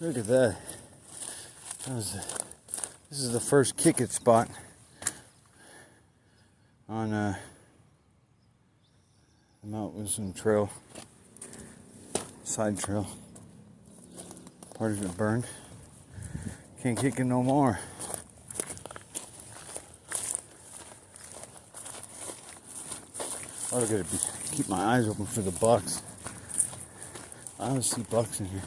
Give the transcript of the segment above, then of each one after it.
Look at that. This is the first kick it spot on the Mount Wisdom Trail, side trail. Part of it burned. Can't kick it no more. I gotta keep my eyes open for the bucks. I always see bucks in here.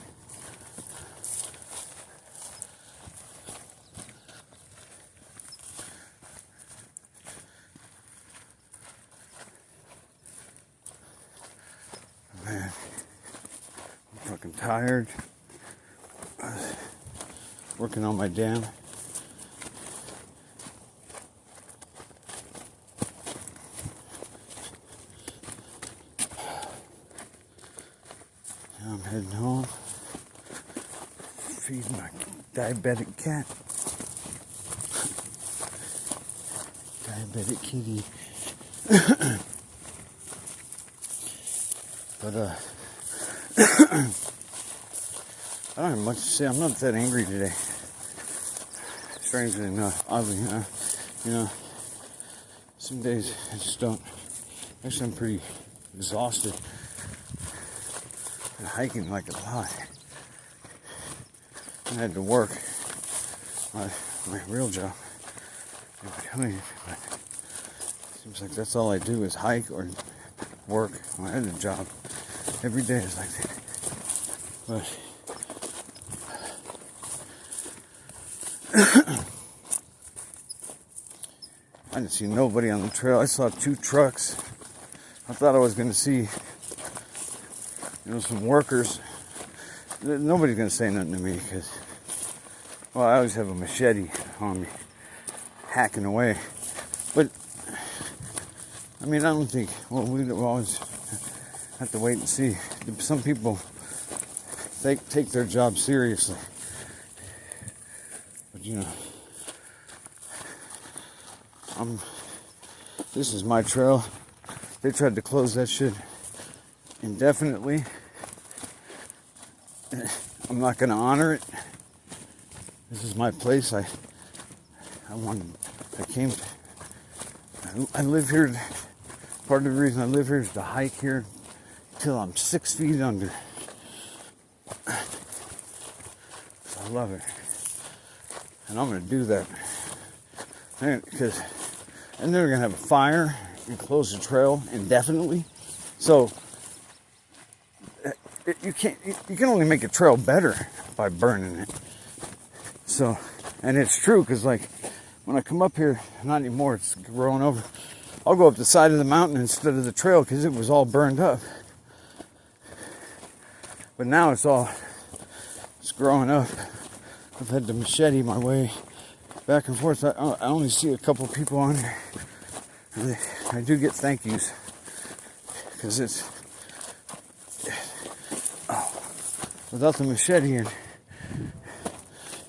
Man, I'm fucking tired. Working on my dam. Now I'm heading home. Feed my diabetic cat. Diabetic kitty. But I don't have much to say. I'm not that angry today. Strangely enough, oddly enough, some days I just don't. Actually, I'm pretty exhausted. I'm hiking like a lot. I had to work my real job. But seems like that's all I do is hike or work. I had a job. Every day is like that. But I didn't see nobody on the trail. I saw 2 trucks. I thought I was going to see, some workers. Nobody's going to say nothing to me because, I always have a machete on me, hacking away. But, I don't think, we always have to wait and see. Some people take their job seriously. But, this is my trail. They tried to close that shit indefinitely. I'm not going to honor it. This is my place. I live here. Part of the reason I live here is to hike here till I'm 6 feet under. So I love it. And I'm going to do that. Because and they're going to have a fire and close the trail indefinitely. So you can only make a trail better by burning it. So, and it's true because when I come up here, not anymore, it's growing over. I'll go up the side of the mountain instead of the trail because it was all burned up. But now it's growing up. I've had to machete my way back and forth. I only see a couple people on here. I do get thank yous because without the machete in,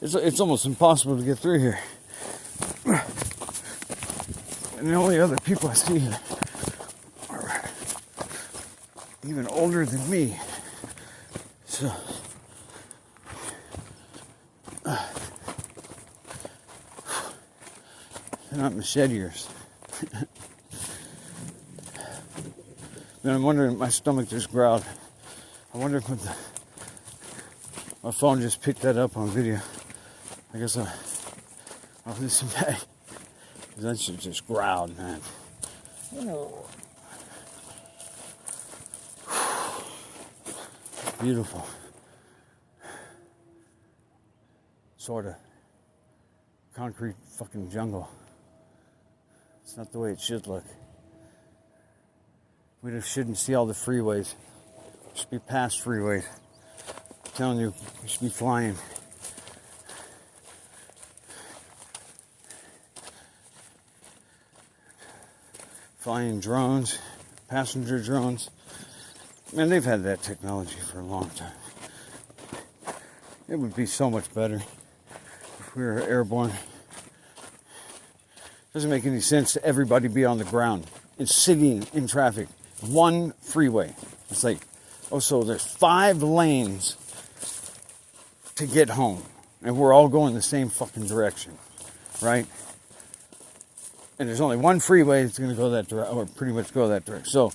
it's almost impossible to get through here. And the only other people I see here are even older than me. So they're not macheteers. Then I'm wondering, my stomach just growled. I wonder if my phone just picked that up on video. I guess I'll listen back. Because that shit just growled, man. Beautiful. Sort of. Concrete fucking jungle. It's not the way it should look. We just shouldn't see all the freeways. We should be past freeways. I'm telling you, we should be flying. Flying drones, passenger drones. Man, they've had that technology for a long time. It would be so much better if we were airborne. Doesn't make any sense to everybody be on the ground. It's sitting in traffic. One freeway. It's like, so there's 5 lanes to get home. And we're all going the same fucking direction, right? And there's only one freeway that's going to go that direction, or pretty much go that direction. So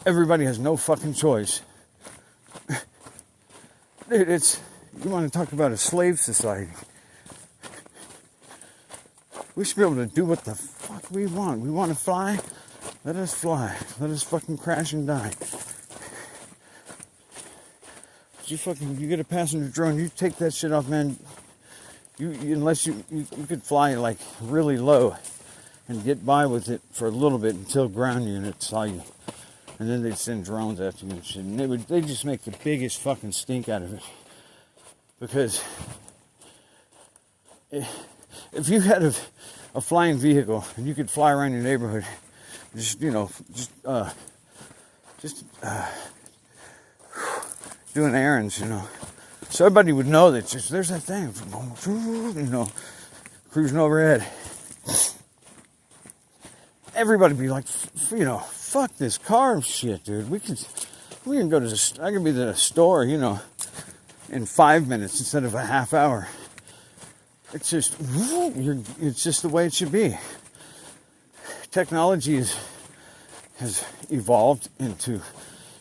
everybody has no fucking choice. Dude, you want to talk about a slave society. We should be able to do what the fuck we want. We want to fly? Let us fly. Let us fucking crash and die. You get a passenger drone, you take that shit off, man. Unless you could fly like really low and get by with it for a little bit until ground units saw you. And then they'd send drones after you and shit. And they'd just make the biggest fucking stink out of it. Because if you had a flying vehicle and you could fly around your neighborhood, just doing errands, so everybody would know that there's that thing, cruising overhead. Everybody would be like, fuck this car shit, dude. We can go I can be to the store, in 5 minutes instead of a half hour. It's just the way it should be. Technology has evolved into,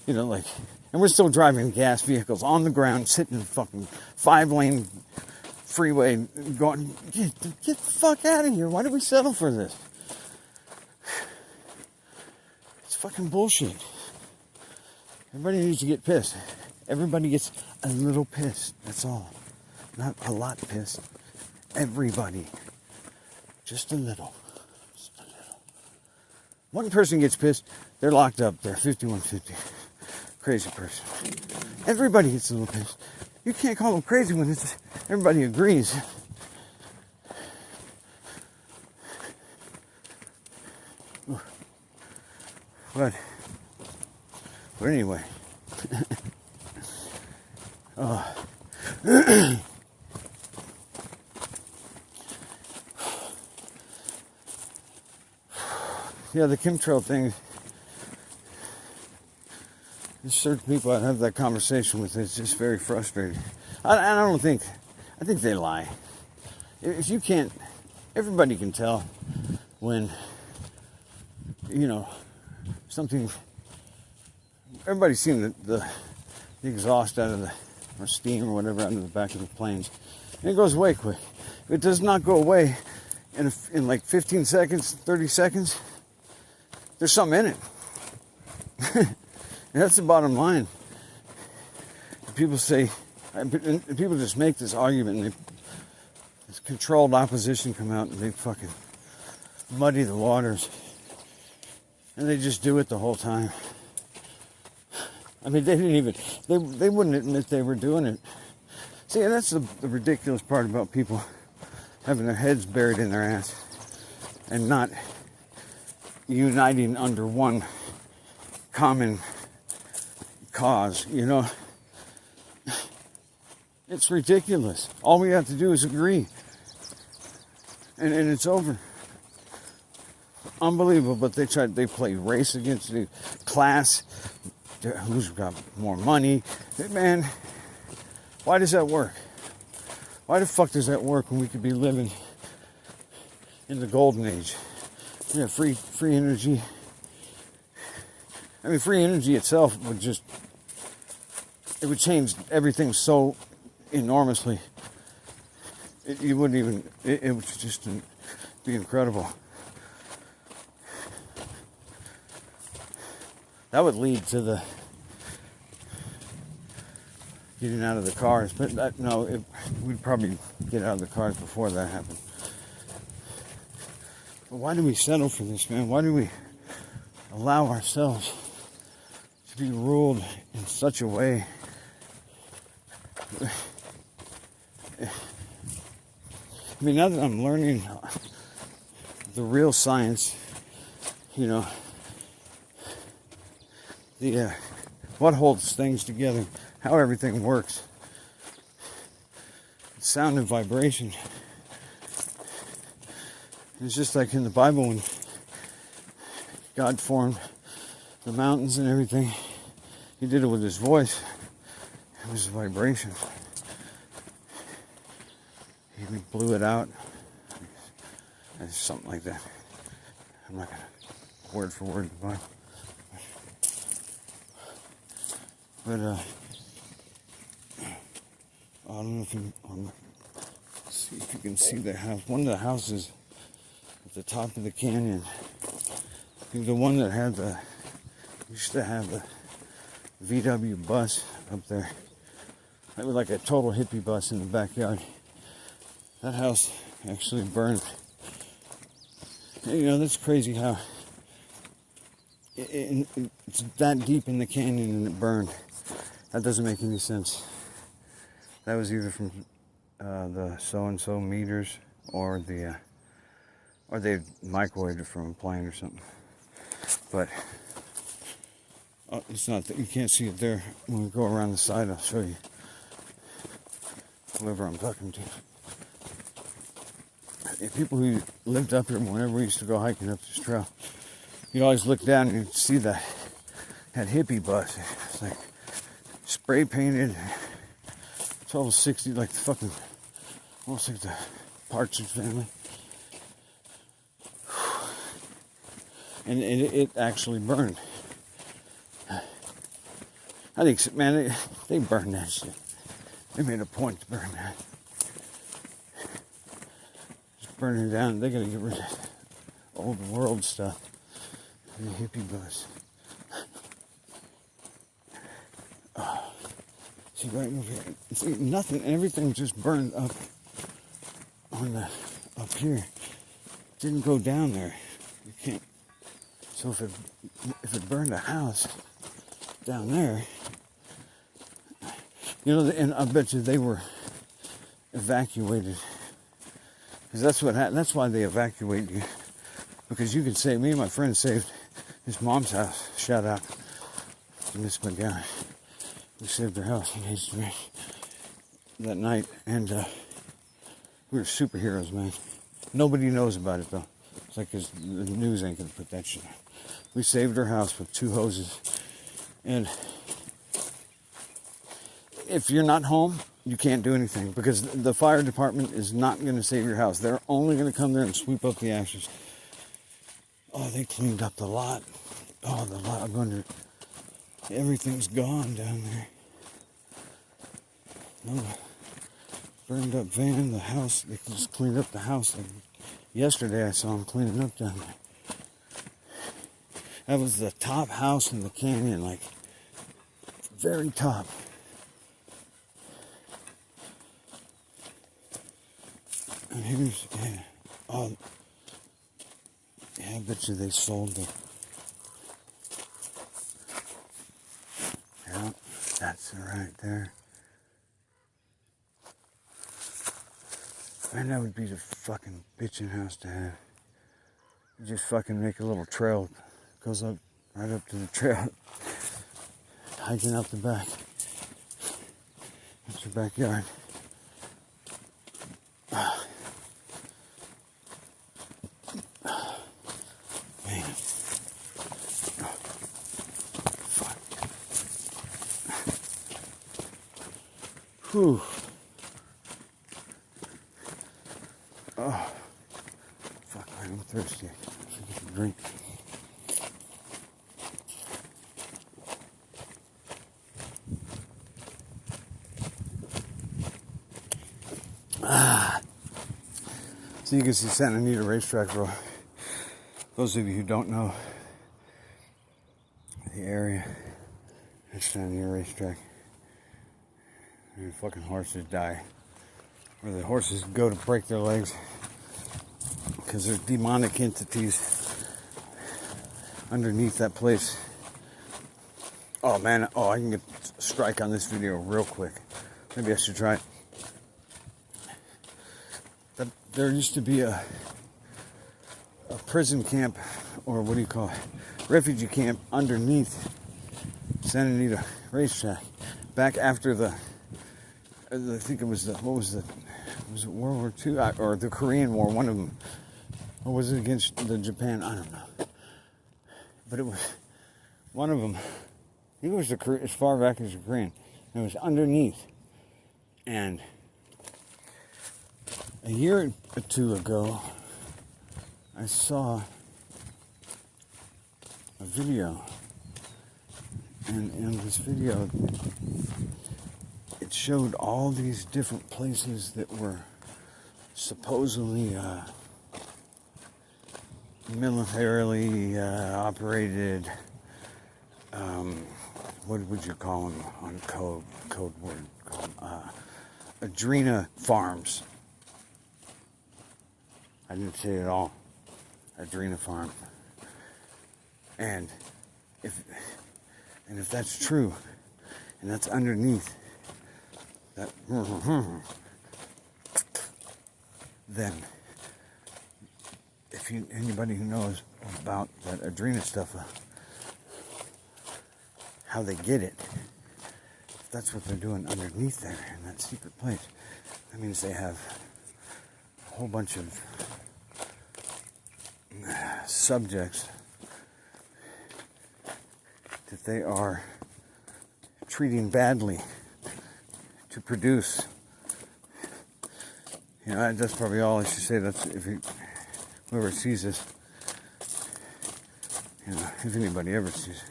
and we're still driving gas vehicles on the ground, sitting in a fucking 5-lane freeway, going, get the fuck out of here. Why did we settle for this? It's fucking bullshit. Everybody needs to get pissed. Everybody gets a little pissed. That's all. Not a lot pissed. Everybody. Just a little. Just a little. One person gets pissed, they're locked up. They're 5150. Crazy person. Everybody gets a little pissed. You can't call them crazy when everybody agrees. But anyway. Yeah, the chemtrail thing. There's certain people I have that conversation with. It's just very frustrating. I think they lie. If you can't, everybody can tell when, something. Everybody's seen the exhaust out of or steam or whatever out of the back of the planes, and it goes away quick. If it does not go away in like 15 seconds, 30 seconds, there's something in it. And that's the bottom line. People say, and people just make this argument, and this controlled opposition come out and they fucking muddy the waters. And they just do it the whole time. I mean, they didn't even, they wouldn't admit they were doing it. See, and that's the ridiculous part about people having their heads buried in their ass and not uniting under one common cause, It's ridiculous. All we have to do is agree. And it's over. Unbelievable, but they play race against the class, who's got more money. Man, why does that work? Why the fuck does that work when we could be living in the golden age? Yeah, free energy. I mean, free energy itself it would change everything so enormously. It would just be incredible. That would lead to the getting out of the cars, but we'd probably get out of the cars before that happened. But why do we settle for this, man? Why do we allow ourselves to be ruled in such a way? I mean, now that I'm learning the real science, what holds things together, how everything works, sound and vibration. It's just like in the Bible when God formed the mountains and everything. He did it with his voice. It was vibration. He blew it out. It's something like that. I'm not gonna word for word, but I don't know if you see if you can see the house. One of the houses at the top of the canyon. The one that had used to have the VW bus up there. It was like a total hippie bus in the backyard. That house actually burned. And, you know, that's crazy how it's that deep in the canyon and it burned. That doesn't make any sense. That was either from the so-and-so meters or they microwaved it from a plane or something. But it's not that you can't see it there. When we go around the side, I'll show you whoever I'm talking to. People who lived up here, whenever we used to go hiking up this trail, you always look down and you'd see that hippie bus. It's like spray painted, total 60, like the fucking, almost like the Partridge Family. And it actually burned. I think, man, they burned that shit. They made a point to burn that. Just burn it down. They gotta get rid of old world stuff. The hippie bus. Oh. See, right over here. See, nothing, everything just burned up up here. Didn't go down there. You can't. So if it burned a house down there, you know, and I bet you they were evacuated, because that's why they evacuate you, because you could say, me and my friend saved his mom's house. Shout out to Miss McGowan. We saved her house in Hastings that night, and we were superheroes, man. Nobody knows about it though. It's like the news ain't gonna put that shit on. We saved her house with 2 hoses. And if you're not home, you can't do anything, because the fire department is not going to save your house. They're only going to come there and sweep up the ashes. Oh, they cleaned up the lot. Oh, the lot. I'm going to... Everything's gone down there. No, burned up van, the house. They just cleaned up the house. Like yesterday I saw them cleaning up down there. That was the top house in the canyon, like very top. And here's, yeah, oh, yeah, I bet you they sold the, yeah, that's it right there. Man, that would be the fucking bitchin' house to have. You just fucking make a little trail. Goes up, right up to the trail. Hiking up the back. That's your backyard. Man. Fuck. Whew. Oh. Fuck, I'm thirsty. I should get a drink. So you can see Santa Anita Racetrack, bro. Those of you who don't know the area, it's Santa Anita Racetrack. And fucking horses die. Or the horses go to break their legs. Because there's demonic entities underneath that place. Oh man, I can get a strike on this video real quick. Maybe I should try it. There used to be a prison camp, or what do you call it, refugee camp underneath Santa Anita Racetrack. Back after I think it was was it World War II or the Korean War? One of them, or was it against the Japan? I don't know. But it was one of them. I think it was as far back as the Korean. It was underneath, and A year or two ago, I saw a video, and in this video, it showed all these different places that were supposedly militarily operated. What would you call them on code word? Adrena farms. I didn't say it all. Adrena farm. And if that's true, and that's underneath that, then if anybody who knows about that Adrena stuff, how they get it, if that's what they're doing underneath there in that secret place, that means they have a whole bunch of subjects that they are treating badly to produce. You know, that's probably all I should say. That's if whoever sees this, you know, if anybody ever sees it,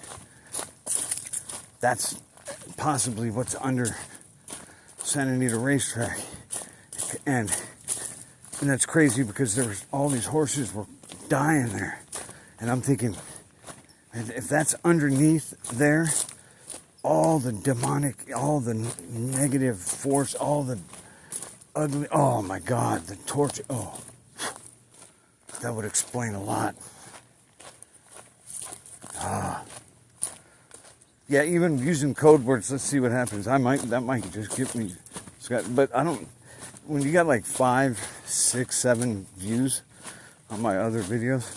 that's possibly what's under Santa Anita Racetrack, and that's crazy because there was all these horses were dying there, and I'm thinking, if that's underneath there, all the demonic, all the negative force, all the ugly, oh my God, the torture, oh, that would explain a lot. Yeah, even using code words, let's see what happens. That might just get me, but I don't, when you got like 5, 6, 7 views on my other videos,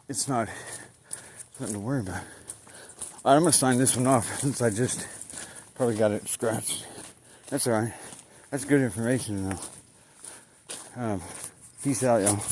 it's nothing to worry about. All right, I'm going to sign this one off since I just probably got it scratched. That's all right. That's good information to know. Peace out, y'all.